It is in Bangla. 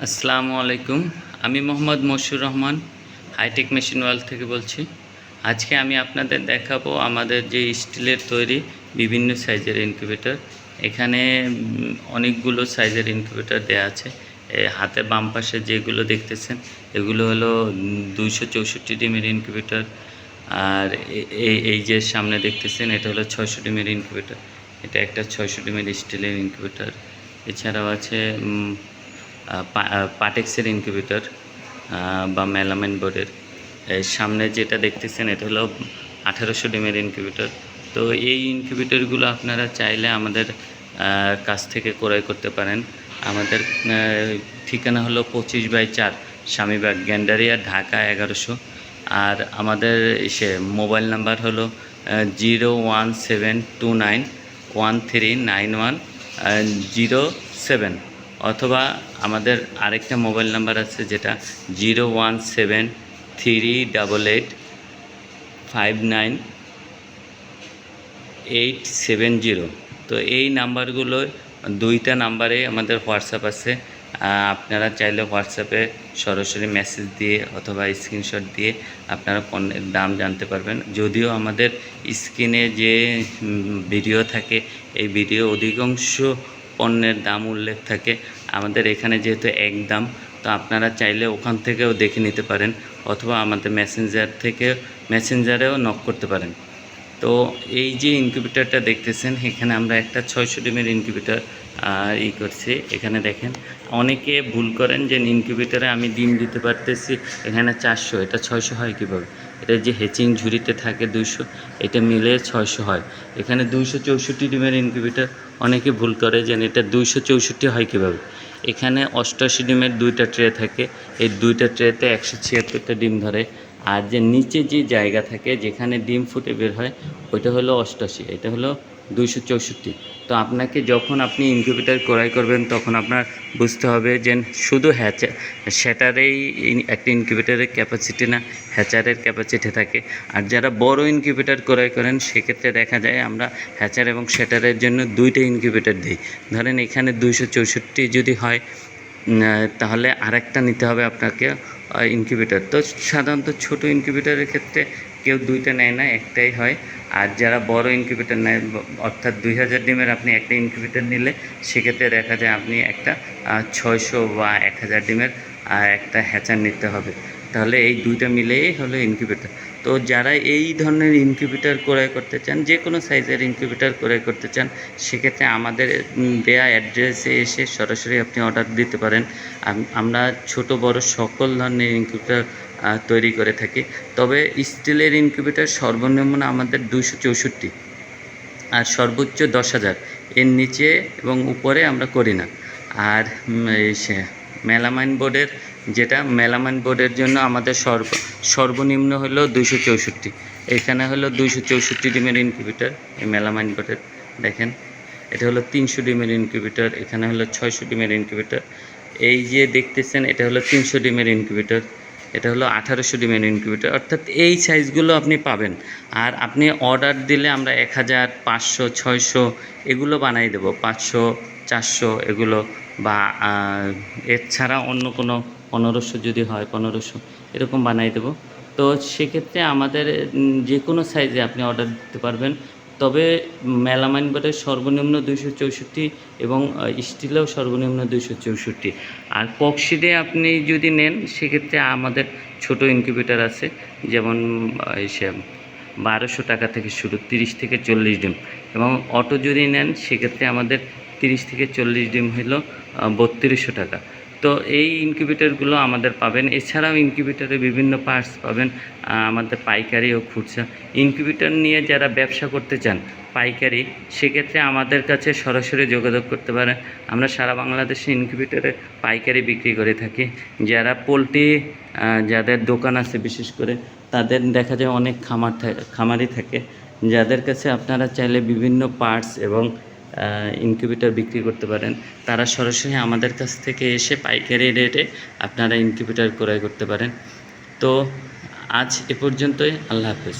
আসসালামু আলাইকুম। আমি Mohammad Mashiur Rahman, hitech machine world থেকে বলছি। আজকে আমি আপনাদের দেখাবো আমাদের যে স্টিলের তৈরি বিভিন্ন সাইজের ইনকিউবেটর। এখানে অনেকগুলো সাইজের ইনকিউবেটর দেয়া আছে। হাতে বাম পাশে যেগুলো দেখতেছেন এগুলো হলো 264 ডিমের ইনকিউবেটর। আর এই যে সামনে দেখতেছেন এটা হলো 600 ডিমের ইনকিউবেটর। এটা একটা 600 ডিমের স্টিলের ইনকিউবেটর। এছাড়াও আছে পাটেক্সের ইনকিউবেটর বা মেলামাইন বোর্ডের। সামনে যেটা দেখতেছেন এটা হলো 1800 ডিমের ইনকিউবেটর। তো এই ইনকিউবেটরগুলো আপনারা চাইলে আমাদের কাছ থেকে ক্রয় করতে পারেন। আমাদের ঠিকানা হলো 25/4 স্বামীবাগ, গ্যান্ডারিয়া, ঢাকা 1100। আর আমাদের মোবাইল নাম্বার হলো 01729139107, অথবা আমাদের আরেকটা মোবাইল নাম্বার আছে যেটা 01738597870। তো এই নাম্বারগুলো দুইটা নাম্বারে আমাদের হোয়াটসঅ্যাপ আছে। আপনারা চাইলে হোয়াটসঅ্যাপে সরাসরি মেসেজ দিয়ে অথবা স্ক্রিনশট দিয়ে আপনারা পণ্যের দাম জানতে পারবেন। যদিও আমাদের স্ক্রিনে যে ভিডিও থাকে এই ভিডিও অধিকাংশ পণ্যের দাম উল্লেখ থাকে। আমাদের এখানে যেহেতু এক দাম, তো আপনারা চাইলে ওখান থেকেও দেখে নিতে পারেন, অথবা আমাদের মেসেঞ্জারেও নক করতে পারেন। তো এই যে ইনকিউবেটরটা দেখতেছেন, এখানে আমরা একটা 600 ডিমের ইনকিউবেটর করছি। এখানে দেখেন অনেকে ভুল করেন যে ইনকিউবেটরে আমি ডিম দিতে পারতেছি এখানে 400, এটা 600 হয় কীভাবে? এটা যে হেচিং ঝুড়িতে থাকে 200, এটা মিলে 600 হয়। এখানে 264 ডিমের ইনকিউবেটর, অনেকে ভুল করে যে এটা 264 হয় কীভাবে। এখানে 88 ডিমের দুইটা ট্রে থাকে, এই দুইটা ট্রেতে 176টা ডিম ধরে। আর যে নিচে যে জায়গা থাকে যেখানে ডিম ফুটে বের হয় ওইটা হলো 88, এটা হলো 264। তো আপনাকে যখন আপনি ইনকিউবেটর ক্রয় করবেন তখন আপনার বুঝতে হবে যে শুধু শ্যাটারেই একটা ইনকিউবেটরের ক্যাপাসিটি না, হ্যাচারের ক্যাপাসিটি থাকে। আর যারা বড় ইনকিউবেটর ক্রয় করেন সেক্ষেত্রে দেখা যায় আমরা হ্যাচার এবং শ্যাটারের জন্য দুইটা ইনকিউবেটর দিই। ধরেন এখানে 264 যদি হয় তাহলে আরেকটা নিতে হবে আপনাকে ইনকিউবেটর। তো সাধারণত ছোট ইনকিউবেটরের ক্ষেত্রে কেউ দুইটা নেয় না, একটাই হয়। আর যারা বড় ইনকিউবেটর নেয়, অর্থাৎ 2000 ডিমের আপনি একটা ইনকিউবেটর নিলে সেক্ষেত্রে দেখা যায় আপনি একটা 600 বা 1000 ডিমের একটা হ্যাচার নিতে হবে। তাহলে এই দুইটা মিলেই হলো ইনকিউবেটর। তো যারা এই ধরনের ইনকিউবেটর ক্রয় করতে চান, যে কোনো সাইজের ইনকিউবেটর ক্রয় করতে চান, সেক্ষেত্রে আমাদের দেয়া অ্যাড্রেসে এসে সরাসরি আপনি অর্ডার দিতে পারেন। আমরা ছোট বড় সকল ধরনের ইনকিউবেটর তৈরি করে থাকি। তবে স্টিলের ইনকিউবেটর সর্বনিম্ন আমাদের 264 আর সর্বোচ্চ 10,000, এর নিচে এবং উপরে আমরা করি না। আর মেলামাইন বোর্ডের জন্য আমাদের সর্বনিম্ন হলো 264। এখানে হলো 264 ডিমের ইনকিউবেটর। এই মেলামাইন বোর্ডের দেখেন এটা হলো 300 ডিমের ইনকিউবেটর। এখানে হলো 600 ডিমের ইনকিউবেটর। এই যে দেখতেছেন এটা হলো 300 ডিমের ইনকিউবেটর। এটা হলো 1800 ডিমের ইনকিউবেটর। অর্থাৎ এই সাইজগুলো আপনি পাবেন। আর আপনি অর্ডার দিলে আমরা 1000, 500, 600 এগুলো বানাই দেবো, 500, 400 এগুলো, বা এছাড়া অন্য কোনো 1500 যদি হয় 1500 এরকম বানাই দেবো। তো সেক্ষেত্রে আমাদের যে কোনো সাইজে আপনি অর্ডার দিতে পারবেন। তবে মেলামাইন বোর্ডের সর্বনিম্ন 264 এবং স্টিলেও সর্বনিম্ন 264। আর ককশিটে আপনি যদি নেন সেক্ষেত্রে আমাদের ছোট ইনকিউবেটর আছে, যেমন 1200 টাকা থেকে শুরু, 30 থেকে 40 ডিম। এবং অটো যদি নেন সেক্ষেত্রে আমাদের 30 থেকে 40 ডিম হলো 3200 টাকা। তো এই ইনকিউবেটরগুলো আমাদের পাবেন। এছাড়াও ইনকিউবেটরে বিভিন্ন পার্টস পাবেন আমাদের পাইকারি ও খুচরা। ইনকিউবেটর নিয়ে যারা ব্যবসা করতে চান পাইকারি, সেক্ষেত্রে আমাদের কাছে সরাসরি যোগাযোগ করতে পারেন। আমরা সারা বাংলাদেশে ইনকিউবেটরে পাইকারি বিক্রি করে থাকি। যারা পোলট্রি যাদের দোকান আছে বিশেষ করে, তাদের দেখা যায় অনেক খামারি থাকে, যাদের কাছে আপনারা চাইলে বিভিন্ন পার্টস এবং ইনকিউবেটর বিক্রি করতে পারেন। তারা সরাসরি আমাদের কাছ থেকে এসে পাইকারি রেটে আপনারা ইনকিউবেটর ক্রয় করতে পারেন। তো আজ এ পর্যন্তই। আল্লাহ হাফেজ।